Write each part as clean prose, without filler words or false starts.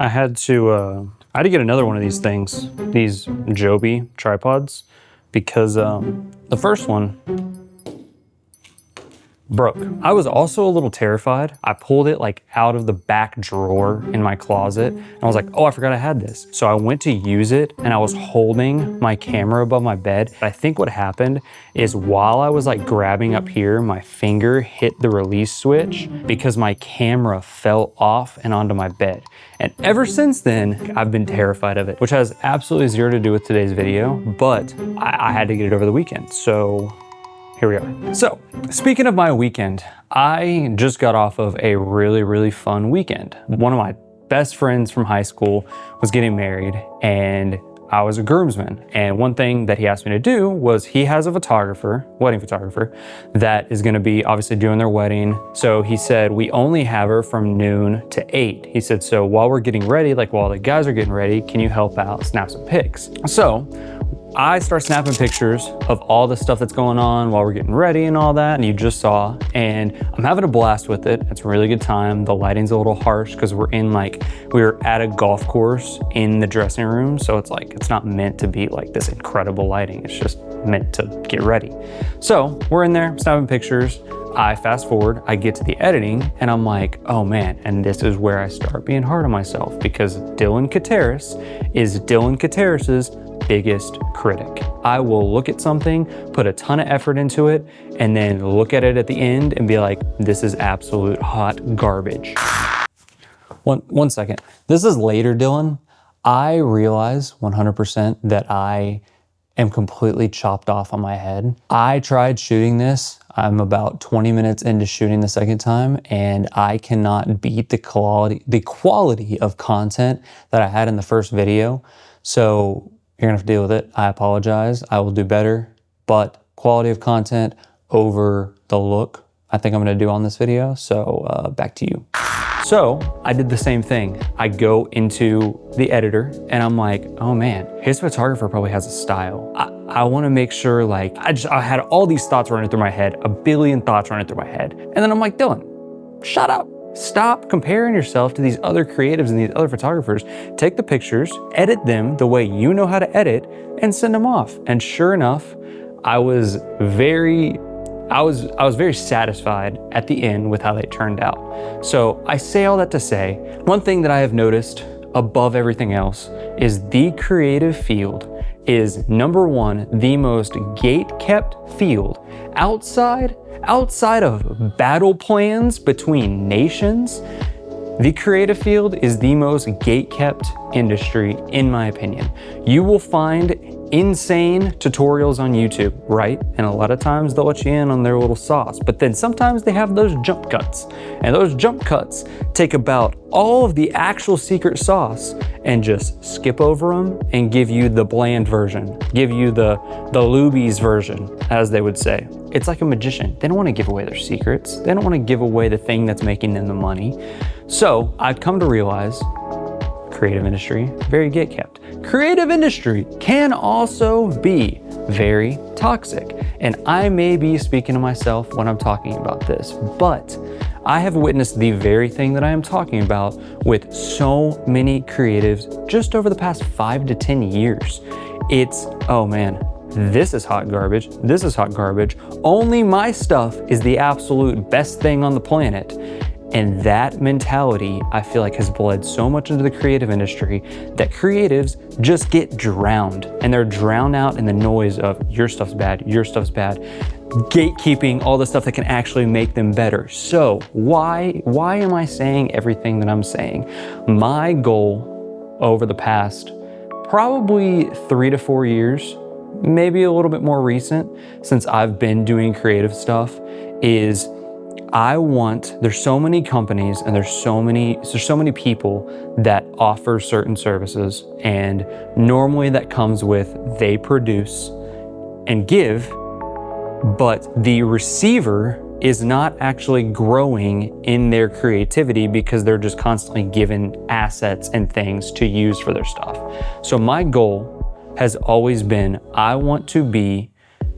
I had to get another one of these things, these Joby tripods, because the first one broke. I was also a little terrified. I pulled it like out of the back drawer in my closet and I was like, oh, I forgot I had this. So I went to use it and I was holding my camera above my bed. I think what happened is while I was like grabbing up here, my finger hit the release switch because my camera fell off and onto my bed. And ever since then, I've been terrified of it, which has absolutely zero to do with today's video, but I had to get it over the weekend. So here we are. So, speaking of my weekend, I just got off of a really, really fun weekend. One of my best friends from high school was getting married and I was a groomsman. And one thing that he asked me to do was he has a photographer, wedding photographer, that is gonna be obviously doing their wedding. So he said, we only have her from noon to 8. He said, so while we're getting ready, like while the guys are getting ready, can you help out, snap some pics? So I start snapping pictures of all the stuff that's going on while we're getting ready and all that, and you just saw, and I'm having a blast with it. It's a really good time. The lighting's a little harsh because we were at a golf course in the dressing room, so it's like, it's not meant to be like this incredible lighting. It's just meant to get ready. So we're in there snapping pictures. I fast forward, I get to the editing, and I'm like, oh man, and this is where I start being hard on myself because Dylan Kateris is Dylan Kateris's biggest critic. I will look at something, put a ton of effort into it, and then look at it at the end and be like, this is absolute hot garbage. One second. This is later, Dylan. I realize 100% that I am completely chopped off on my head. I tried shooting this. I'm about 20 minutes into shooting the second time, and I cannot beat the quality of content that I had in the first video. So you're gonna have to deal with it. I apologize. I will do better, but quality of content over the look, I think I'm gonna do on this video. So back to you. So I did the same thing. I go into the editor and I'm like, oh man, his photographer probably has a style. I wanna make sure, like, I had all these thoughts running through my head, a billion thoughts running through my head. And then I'm like, Dylan, shut up. Stop comparing yourself to these other creatives and these other photographers. Take the pictures, edit them the way you know how to edit, and send them off. And sure enough, I was very satisfied at the end with how they turned out. So I say all that to say, one thing that I have noticed above everything else is the creative field is #1, the most gate-kept field outside of battle plans between nations. The creative field is the most gate-kept industry, in my opinion. You will find insane tutorials on YouTube, right? And a lot of times they'll let you in on their little sauce, but then sometimes they have those jump cuts, and those jump cuts take about all of the actual secret sauce and just skip over them and give you the bland version, give you the lubies version, as they would say. It's like a magician. They don't want to give away their secrets. They don't want to give away the thing that's making them the money. So I've come to realize creative industry, very gatekept. Creative industry can also be very toxic. And I may be speaking to myself when I'm talking about this, but I have witnessed the very thing that I am talking about with so many creatives just over the past 5 to 10 years. It's, oh man, this is hot garbage. This is hot garbage. Only my stuff is the absolute best thing on the planet. And that mentality, I feel like, has bled so much into the creative industry that creatives just get drowned, and they're drowned out in the noise of your stuff's bad, your stuff's bad, gatekeeping all the stuff that can actually make them better. So why am I saying everything that I'm saying? My goal over the past probably 3 to 4 years, maybe a little bit more recent, since I've been doing creative stuff, is there's so many companies and there's so many people that offer certain services, and normally that comes with they produce and give, but the receiver is not actually growing in their creativity because they're just constantly given assets and things to use for their stuff. So my goal has always been, I want to be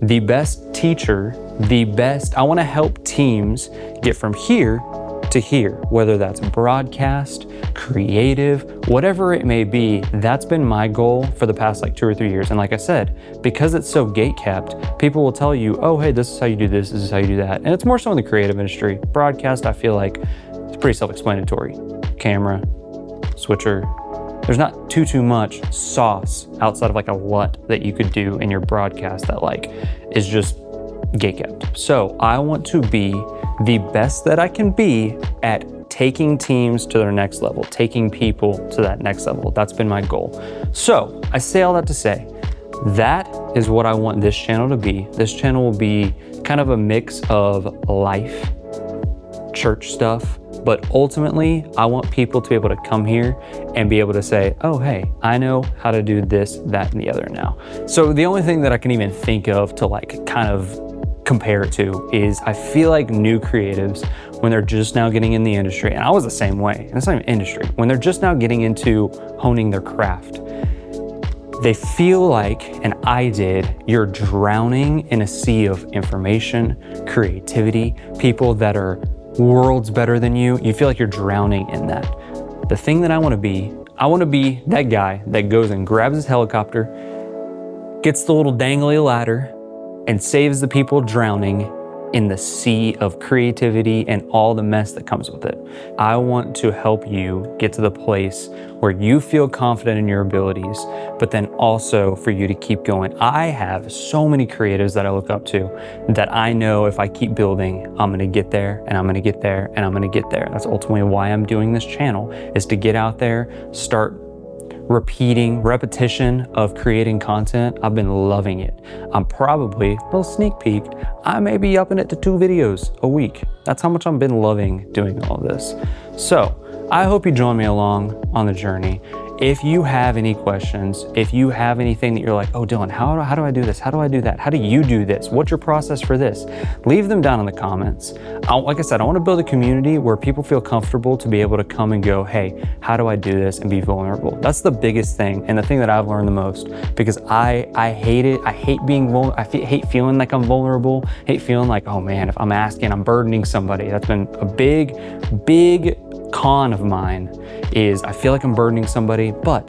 the best teacher, I want to help teams get from here to here, whether that's broadcast, creative, whatever it may be. That's been my goal for the past like 2 or 3 years. And like I said, because it's so gatekept, people will tell you, oh, hey, this is how you do this is how you do that. And it's more so in the creative industry. Broadcast, I feel like it's pretty self-explanatory. Camera, switcher. There's not too much sauce outside of like a LUT that you could do in your broadcast that like is just gatekept. So I want to be the best that I can be at taking teams to their next level, taking people to that next level. That's been my goal. So I say all that to say, that is what I want this channel to be. This channel will be kind of a mix of life, church stuff, but ultimately I want people to be able to come here and be able to say, oh, hey, I know how to do this, that, and the other now. So the only thing that I can even think of to like kind of compare it to is I feel like new creatives, when they're just now getting in the industry, and I was the same way, and it's not even industry, when they're just now getting into honing their craft, they feel like, and I did, you're drowning in a sea of information, creativity, people that are worlds better than you. You feel like you're drowning in that. The thing that I want to be that guy that goes and grabs his helicopter, gets the little dangly ladder, and saves the people drowning in the sea of creativity and all the mess that comes with it. I want to help you get to the place where you feel confident in your abilities, but then also for you to keep going. I have so many creatives that I look up to that I know if I keep building, I'm gonna get there and I'm gonna get there and I'm gonna get there. That's ultimately why I'm doing this channel, is to get out there, start repetition of creating content. I've been loving it. I'm probably, a little sneak peek, I may be upping it to 2 videos a week. That's how much I've been loving doing all this. So I hope you join me along on the journey. If you have any questions, if you have anything that you're like, oh, Dylan, how do I do this? How do I do that? How do you do this? What's your process for this? Leave them down in the comments. Like I said, I want to build a community where people feel comfortable to be able to come and go, hey, how do I do this, and be vulnerable? That's the biggest thing, and the thing that I've learned the most, because I hate it. I hate being vulnerable. I hate feeling like I'm vulnerable. I hate feeling like, oh man, if I'm asking, I'm burdening somebody. That's been a big con of mine, is I feel like I'm burdening somebody. But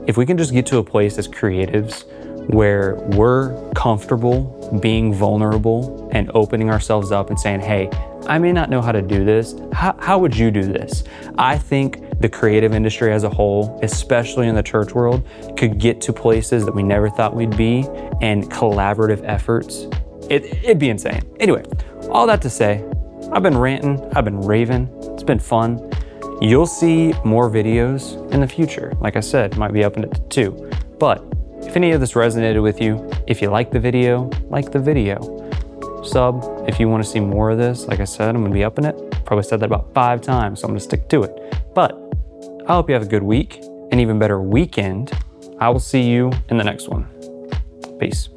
if we can just get to a place as creatives where we're comfortable being vulnerable and opening ourselves up and saying, hey, I may not know how to do this. How would you do this? I think the creative industry as a whole, especially in the church world, could get to places that we never thought we'd be, and collaborative efforts. It'd be insane. Anyway, all that to say, I've been ranting, I've been raving. It's been fun. You'll see more videos in the future. Like I said, might be upping it to 2. But if any of this resonated with you, if you like the video, sub if you want to see more of this. Like I said, I'm gonna be upping it. Probably said that about 5 times, so I'm gonna stick to it. But I hope you have a good week, an even better weekend. I will see you in the next one. Peace.